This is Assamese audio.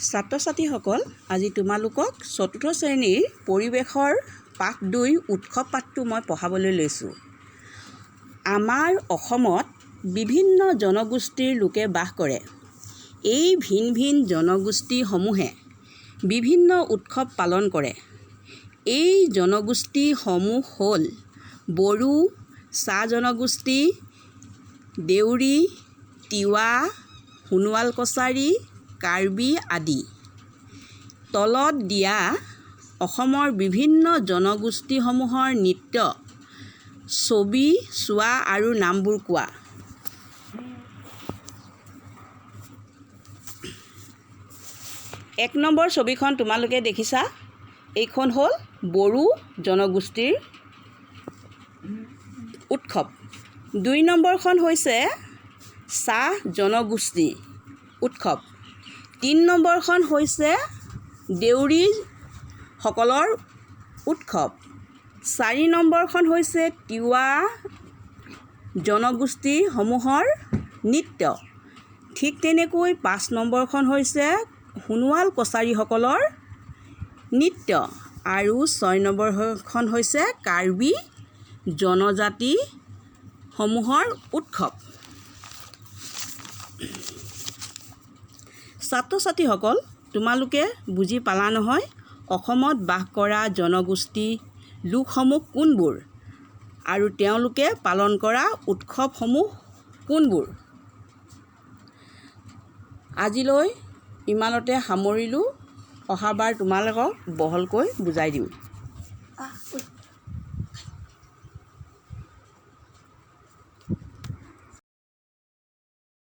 ছাত্ৰ-ছাত্ৰীসকল, আজি তোমালোকক চতুৰ্থ শ্ৰেণীৰ পৰিৱেশৰ পাঠ ২ উৎসৱ পাঠটো মই পঢ়াবলৈ লৈছোঁ। আমাৰ অসমত বিভিন্ন জনগোষ্ঠীৰ লোকে বাস কৰে। এই ভিন ভিন জনগোষ্ঠীসমূহে বিভিন্ন উৎসৱ পালন কৰে। এই জনগোষ্ঠীসমূহ হ'ল বড়ো, চাহ জনগোষ্ঠী, দেউৰী, তিৱা, সোণোৱাল কছাৰী, কাৰ্বি আদি। তলত দিয়া অসমৰ বিভিন্ন জনগোষ্ঠীসমূহৰ নৃত্য ছবি চোৱা আৰু নামবোৰ কোৱা। এক নম্বৰ ছবিখন তোমালোকে দেখিছা, এইখন হ'ল বড়ো জনগোষ্ঠীৰ উৎসৱ। ২ নম্বৰখন হৈছে চাহ জনগোষ্ঠী উৎসৱ। ৩ নম্বৰখন হৈছে দেউৰীসকলৰ উৎসৱ। ৪ নম্বৰখন হৈছে তিৱা জনগোষ্ঠীসমূহৰ নৃত্য। ঠিক তেনেকৈ ৫ নম্বৰখন হৈছে সোণোৱাল কছাৰীসকলৰ নৃত্য আৰু ৬ নম্বৰখন হৈছে কাৰ্বি জনজাতিসমূহৰ উৎসৱ। ছাত্ৰ-ছাত্ৰীসকল, তোমালোকে বুজি পালা নহয় অসমত বাস কৰা জনগোষ্ঠী লোকসমূহ কোনবোৰ আৰু তেওঁলোকে পালন কৰা উৎসৱসমূহ কোনবোৰ। আজিলৈ ইমানতে সামৰিলোঁ। অহাবাৰ তোমালোকক বহলকৈ বুজাই দিম।